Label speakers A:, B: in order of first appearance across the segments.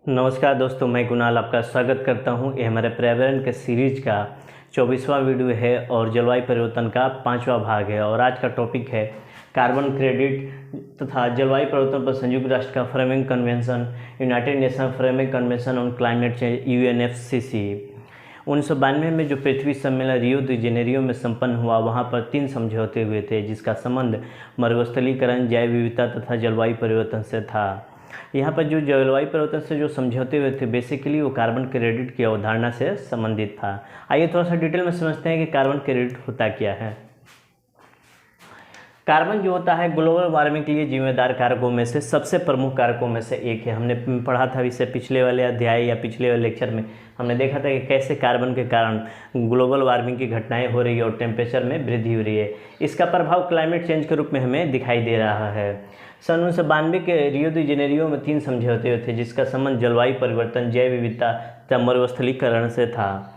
A: नमस्कार दोस्तों, मैं कुणाल आपका स्वागत करता हूं। ये हमारे पर्यावरण के सीरीज का 24वां वीडियो है और जलवायु परिवर्तन का 5वां भाग है। और आज का टॉपिक है कार्बन क्रेडिट तथा जलवायु परिवर्तन पर संयुक्त राष्ट्र का framing convention, United nation framing convention on climate change UNFCCC। 1992 में जो पृथ्वी सम्मेलन रियो दी जेनेरियो में संपन्न हुआ, वहाँ पर 3 समझौते हुए थे जिसका संबंध मरुस्थलीकरण, जैव विविधता तथा जलवायु परिवर्तन से था। यहाँ पर जो जलवायु परिवर्तन से जो समझौते हुए थे, बेसिकली वो कार्बन क्रेडिट की अवधारणा से संबंधित था। आइए थोड़ा सा डिटेल में समझते हैं कि कार्बन क्रेडिट होता क्या है। कार्बन जो होता है ग्लोबल वार्मिंग के लिए जिम्मेदार कारकों में से सबसे प्रमुख कारकों में से एक है। हमने पढ़ा था इसे पिछले वाले अध्याय या पिछले वाले लेक्चर में। हमने देखा था कि कैसे कार्बन के कारण ग्लोबल वार्मिंग की घटनाएं हो रही है और टेम्परेचर में वृद्धि हो रही है। इसका प्रभाव क्लाइमेट चेंज के रूप में हमें दिखाई दे रहा है। सन 1992 के रियो दी जेनेरियो में 3 समझौते हुए थे जिसका संबंध जलवायु परिवर्तन, जैव विविधता तथा मरुस्थलीकरण से था।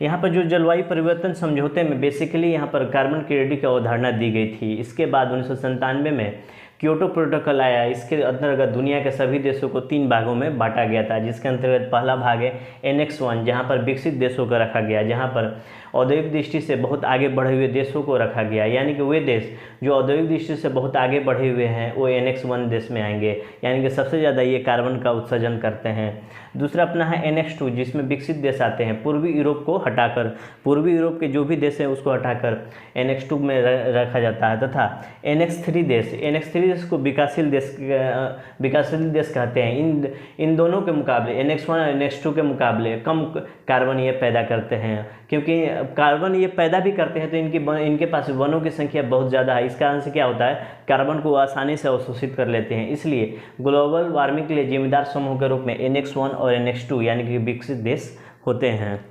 A: यहाँ पर जो जलवायु परिवर्तन समझौते में बेसिकली यहाँ पर कार्बन क्रेडिट की अवधारणा दी गई थी। इसके बाद 1997 में क्योटो प्रोटोकॉल आया। इसके अंतर्गत दुनिया के सभी देशों को 3 भागों में बांटा गया था, जिसके अंतर्गत पहला भाग है Annex 1, जहाँ पर विकसित देशों को रखा गया, जहाँ पर औद्योगिक दृष्टि से बहुत आगे बढ़े हुए देशों को रखा गया। यानी कि वे देश जो औद्योगिक दृष्टि से बहुत आगे बढ़े हुए हैं वो Annex 1 देश में आएंगे, यानी कि सबसे ज़्यादा ये कार्बन का उत्सर्जन करते हैं। दूसरा अपना है Annex 2, जिसमें विकसित देश आते हैं। पूर्वी यूरोप को हटाकर, पूर्वी यूरोप के जो भी देश हैं उसको हटाकर Annex 2 में रखा जाता है। तथा Annex 3 देश को विकासशील देश कहते हैं। इन दोनों के मुकाबले Annex 1 और Annex 2 के मुकाबले कम कार्बन ये पैदा करते हैं। क्योंकि कार्बन ये पैदा भी करते हैं तो इनके पास वनों की संख्या बहुत ज़्यादा है। इस कारण से क्या होता है, कार्बन को आसानी से अवशोषित कर लेते हैं। इसलिए ग्लोबल वार्मिंग के लिए जिम्मेदार समूह के रूप में Annex 1 और Annex 2 यानी कि विकसित देश होते हैं।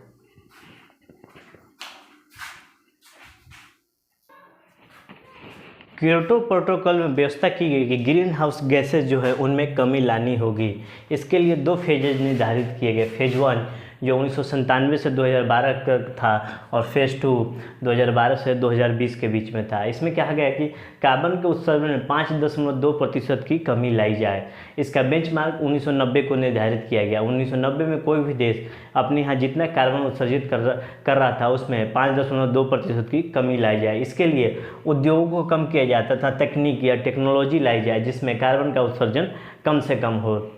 A: क्योटो प्रोटोकॉल में व्यवस्था की गई कि ग्रीन हाउस गैसेज जो है उनमें कमी लानी होगी। इसके लिए 2 फेजेज निर्धारित किए गए। फेज 1 जो 1997 से 2012 तक था और फेज़ 2 2012 से 2020 के बीच में था। इसमें कहा गया कि कार्बन के उत्सर्जन में 5.2% की कमी लाई जाए। इसका बेंचमार्क 1990 को निर्धारित किया गया। 1990 में कोई भी देश अपने यहाँ जितना कार्बन उत्सर्जित कर रहा था उसमें 5.2% की कमी लाई जाए। इसके लिए उद्योगों को कम किया जाए तथा तकनीक या टेक्नोलॉजी लाई जाए जिसमें कार्बन का उत्सर्जन कम से कम हो।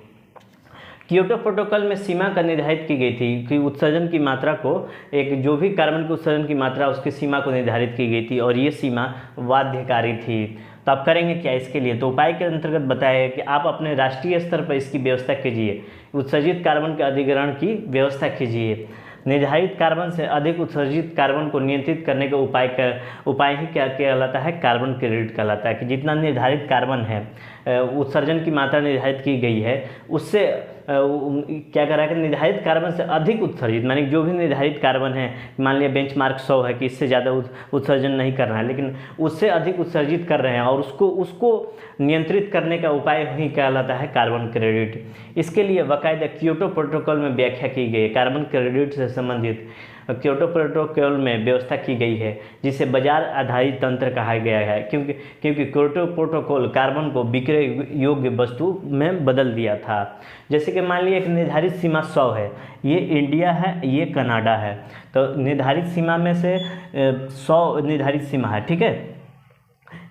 A: क्योटो प्रोटोकॉल में सीमा का निर्धारित की गई थी कि उत्सर्जन की मात्रा को, एक जो भी कार्बन के उत्सर्जन की मात्रा उसकी सीमा को निर्धारित की गई थी और ये सीमा बाध्यकारी थी। तो आप करेंगे क्या इसके लिए? तो उपाय के अंतर्गत बताया है कि आप अपने राष्ट्रीय स्तर पर इसकी व्यवस्था कीजिए। उत्सर्जित कार्बन के अधिग्रहण की व्यवस्था कीजिए। निर्धारित कार्बन से अधिक उत्सर्जित कार्बन को नियंत्रित करने का उपाय ही क्या कहलाता है? कार्बन क्रेडिट कहलाता है। कि जितना निर्धारित कार्बन है, उत्सर्जन की मात्रा निर्धारित की गई है, उससे क्या कर रहा है कि निर्धारित कार्बन से अधिक उत्सर्जित, मानी जो भी निर्धारित कार्बन है, मान लिया बेंचमार्क 100 है कि इससे ज़्यादा उत्सर्जन नहीं करना है, लेकिन उससे अधिक उत्सर्जित कर रहे हैं और उसको नियंत्रित करने का उपाय ही कहलाता है कार्बन क्रेडिट। इसके लिए बाकायदा क्योटो प्रोटोकॉल में व्याख्या की गई है। कार्बन क्रेडिट से संबंधित क्योटो प्रोटोकॉल में व्यवस्था की गई है जिसे बाजार आधारित तंत्र कहा गया है, क्योंकि क्योटो प्रोटोकॉल कार्बन को बिक्री योग्य वस्तु में बदल दिया था। जैसे कि मान लिया एक निर्धारित सीमा 100 है, ये इंडिया है, ये कनाडा है, तो निर्धारित सीमा में से 100 निर्धारित सीमा है, ठीक है।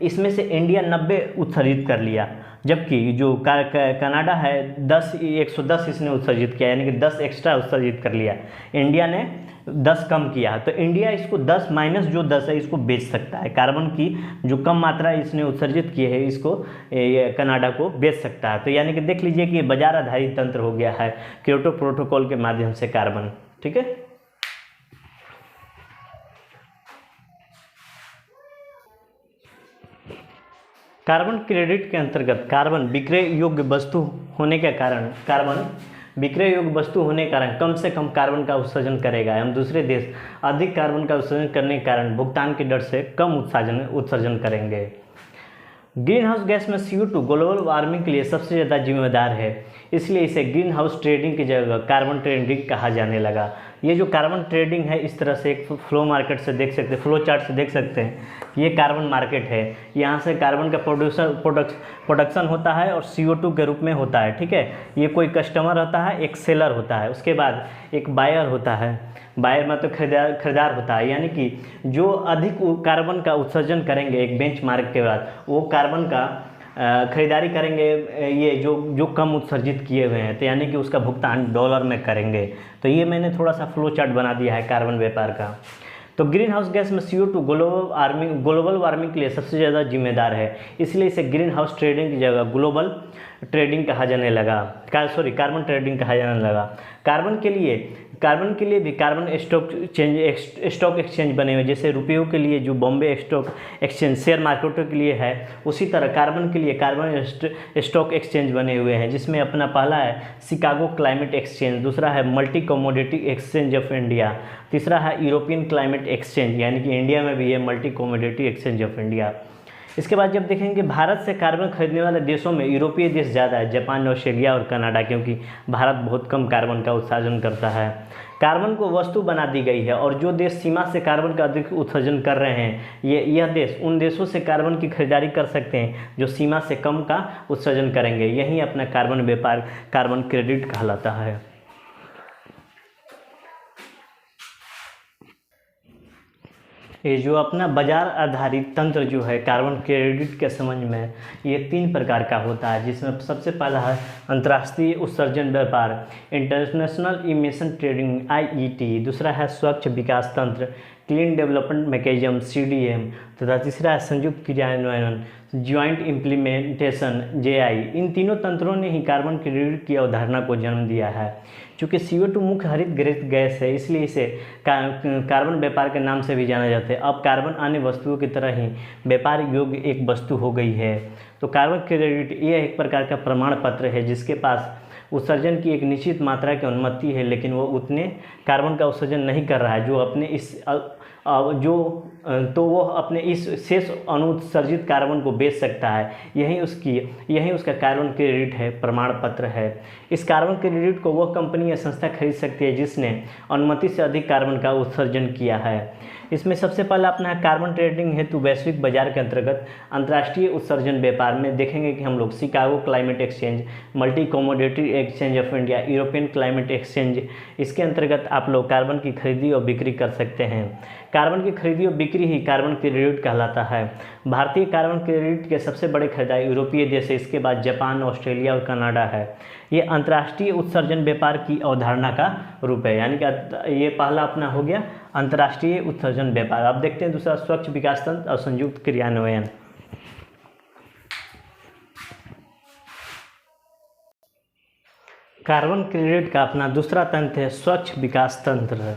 A: इसमें से इंडिया 90 उत्सर्जित कर लिया, जबकि जो कनाडा है 110 इसने उत्सर्जित किया, यानी कि 10 एक्स्ट्रा उत्सर्जित कर लिया। इंडिया ने 10 कम किया, तो इंडिया इसको 10 माइनस जो 10 है इसको बेच सकता है। कार्बन की जो कम मात्रा इसने उत्सर्जित की है इसको कनाडा को बेच सकता है। तो यानी कि देख लीजिए कि ये बाजार आधारित तंत्र हो गया है क्योटो प्रोटोकॉल के माध्यम से कार्बन, ठीक है। कार्बन क्रेडिट के अंतर्गत कार्बन विक्रय योग्य वस्तु होने के कारण कम से कम कार्बन का उत्सर्जन करेगा एवं दूसरे देश अधिक कार्बन का उत्सर्जन करने के कारण भुगतान की दर से कम उत्सर्जन करेंगे। ग्रीन हाउस गैस में CO2 ग्लोबल वार्मिंग के लिए सबसे ज़्यादा जिम्मेदार है, इसलिए इसे ग्रीन हाउस ट्रेडिंग की जगह कार्बन ट्रेडिंग कहा जाने लगा। ये जो कार्बन ट्रेडिंग है, इस तरह से एक फ्लो मार्केट से देख सकते हैं, फ्लो चार्ट से देख सकते हैं ये कार्बन मार्केट है। यहाँ से कार्बन का प्रोडक्शन होता है और CO2 के रूप में होता है, ठीक है। ये कोई कस्टमर होता है, एक सेलर होता है, उसके बाद एक बायर होता है। बायर मतलब खरीदार होता है, यानी कि जो अधिक कार्बन का उत्सर्जन करेंगे एक बेंचमार्क के बाद, वो कार्बन का खरीदारी करेंगे, ये जो कम उत्सर्जित किए हुए हैं, तो यानी कि उसका भुगतान डॉलर में करेंगे। तो ये मैंने थोड़ा सा फ्लो चार्ट बना दिया है कार्बन व्यापार का। तो ग्रीन हाउस गैस में CO2 ग्लोबल वार्मिंग के लिए सबसे ज़्यादा जिम्मेदार है, इसलिए इसे ग्रीन हाउस ट्रेडिंग की जगह ग्लोबल ट्रेडिंग कहा जाने लगा, कार्बन ट्रेडिंग कहा जाने लगा। कार्बन के लिए भी कार्बन स्टॉक एक्सचेंज बने हुए, जैसे रुपयों के लिए जो बॉम्बे स्टॉक एक्सचेंज शेयर मार्केटों के लिए है, उसी तरह कार्बन के लिए कार्बन स्टॉक एक्सचेंज बने हुए हैं, जिसमें अपना पहला है शिकागो क्लाइमेट एक्सचेंज, दूसरा है multi commodity exchange of India, तीसरा है यूरोपियन क्लाइमेट एक्सचेंज, यानी कि इंडिया में भी है multi commodity exchange of India. इसके बाद जब देखेंगे भारत से कार्बन खरीदने वाले देशों में यूरोपीय देश ज़्यादा है, जापान, ऑस्ट्रेलिया और कनाडा, क्योंकि भारत बहुत कम कार्बन का उत्सर्जन करता है। कार्बन को वस्तु बना दी गई है और जो देश सीमा से कार्बन का अधिक उत्सर्जन कर रहे हैं, यह देश उन देशों से कार्बन की खरीदारी कर सकते हैं जो सीमा से कम का उत्सर्जन करेंगे। यही अपना कार्बन व्यापार, कार्बन क्रेडिट कहलाता है। ये जो अपना बाजार आधारित तंत्र जो है कार्बन क्रेडिट के समझ में, ये 3 प्रकार का होता है, जिसमें सबसे पहला है अंतर्राष्ट्रीय उत्सर्जन व्यापार, इंटरनेशनल इमिशन ट्रेडिंग IET, दूसरा है स्वच्छ विकास तंत्र, क्लीन डेवलपमेंट मैकेनिज्म CDM, तथा तीसरा है संयुक्त क्रियान्वयन, ज्वाइंट इम्प्लीमेंटेशन JI। इन तीनों तंत्रों ने ही कार्बन क्रेडिट की अवधारणा को जन्म दिया है। चूँकि CO2 मुख्य हरित गैस है, इसलिए इसे कार्बन व्यापार के नाम से भी जाना जाता है। अब कार्बन अन्य वस्तुओं की तरह ही व्यापार योग्य एक वस्तु हो गई है। तो कार्बन क्रेडिट यह एक प्रकार का प्रमाण पत्र है जिसके पास उत्सर्जन की एक निश्चित मात्रा की अनुमति है, लेकिन वो उतने कार्बन का उत्सर्जन नहीं कर रहा है जो अपने वो अपने इस शेष अनुत्सर्जित कार्बन को बेच सकता है। यही उसका कार्बन क्रेडिट है, प्रमाण पत्र है। इस कार्बन क्रेडिट को वह कंपनी या संस्था खरीद सकती है जिसने अनुमति से अधिक कार्बन का उत्सर्जन किया है। इसमें सबसे पहला अपना है कार्बन ट्रेडिंग हेतु वैश्विक बाजार के अंतर्गत अंतर्राष्ट्रीय उत्सर्जन व्यापार में देखेंगे कि हम लोग Chicago climate exchange, multi commodity exchange of India, European climate exchange, इसके अंतर्गत आप लोग कार्बन की खरीदी और बिक्री कर सकते हैं। कार्बन की खरीदी और बिक्री ही कार्बन क्रेडिट कहलाता है। भारतीय कार्बन क्रेडिट के सबसे बड़े खरीदार यूरोपीय देश है, इसके बाद जापान, ऑस्ट्रेलिया और कनाडा है। ये अंतर्राष्ट्रीय उत्सर्जन व्यापार की अवधारणा का रूप है, यानी कि ये पहला अपना हो गया अंतर्राष्ट्रीय उत्सर्जन व्यापार। अब देखते हैं दूसरा स्वच्छ विकास तंत्र और संयुक्त क्रियान्वयन। कार्बन क्रेडिट का अपना दूसरा तंत्र है स्वच्छ विकास तंत्र।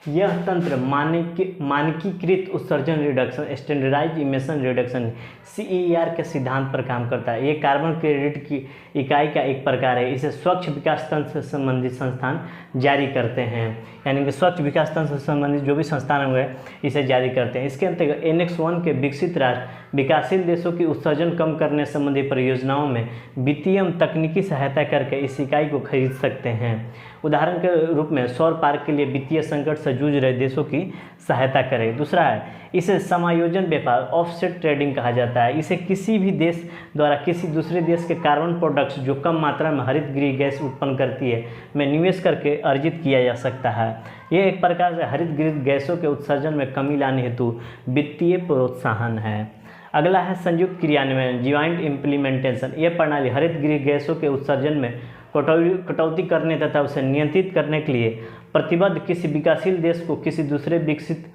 A: यह तंत्र मानकीकृत उत्सर्जन reduction, standardised emission reduction CER के सिद्धांत पर काम करता है। ये कार्बन क्रेडिट की इकाई का एक प्रकार है। इसे स्वच्छ विकास तंत्र से संबंधित संस्थान जारी करते हैं, यानी कि स्वच्छ विकास तंत्र से संबंधित जो भी संस्थान हुए इसे जारी करते हैं। इसके अंतर्गत Annex 1 के विकसित राष्ट्र विकासशील देशों की उत्सर्जन कम करने संबंधी परियोजनाओं में वित्तीय एवं तकनीकी सहायता करके इस इकाई को खरीद सकते हैं। उदाहरण के रूप में सौर पार्क के लिए वित्तीय संकट से जूझ रहे देशों की सहायता करें। दूसरा है इसे समायोजन व्यापार, ऑफसेट ट्रेडिंग कहा जाता है। इसे किसी भी देश द्वारा किसी दूसरे देश के कार्बन प्रोडक्ट्स जो कम मात्रा में हरित गृह गैस उत्पन्न करती है में निवेश करके अर्जित किया जा सकता है। यह एक प्रकार से हरित गृह गैसों के उत्सर्जन में कमी लाने हेतु वित्तीय प्रोत्साहन है। अगला है संयुक्त क्रियान्वयन, ज्वाइंट इम्प्लीमेंटेशन। यह प्रणाली हरित गृह गैसों के उत्सर्जन में कटौती करने तथा उसे नियंत्रित करने के लिए प्रतिबद्ध किसी विकासशील देश को किसी दूसरे विकसित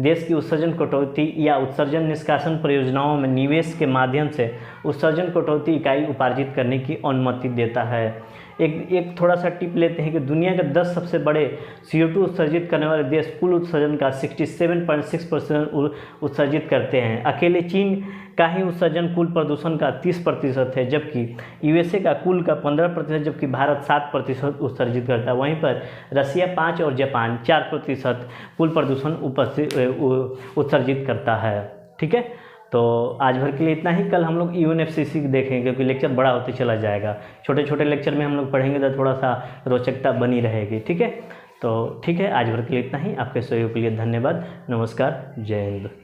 A: देश की उत्सर्जन कटौती या उत्सर्जन निष्कासन परियोजनाओं में निवेश के माध्यम से उत्सर्जन कटौती इकाई उपार्जित करने की अनुमति देता है। एक थोड़ा सा टिप लेते हैं कि दुनिया के 10 सबसे बड़े CO2 उत्सर्जित करने वाले देश कुल उत्सर्जन का 67.6% उत्सर्जित करते हैं। अकेले चीन का ही उत्सर्जन कुल प्रदूषण का 30% है, जबकि USA का कुल का 15%, जबकि भारत 7% उत्सर्जित करता है। वहीं पर रसिया 5% और जापान 4% कुल प्रदूषण उत्सर्जित करता है। ठीक है, तो आज भर के लिए इतना ही। कल हम लोग UNFCCC देखेंगे क्योंकि लेक्चर बड़ा होते चला जाएगा। छोटे छोटे लेक्चर में हम लोग पढ़ेंगे तो थोड़ा सा रोचकता बनी रहेगी। ठीक है, तो ठीक है, आज भर के लिए इतना ही। आपके सहयोग के लिए धन्यवाद। नमस्कार, जय हिंद।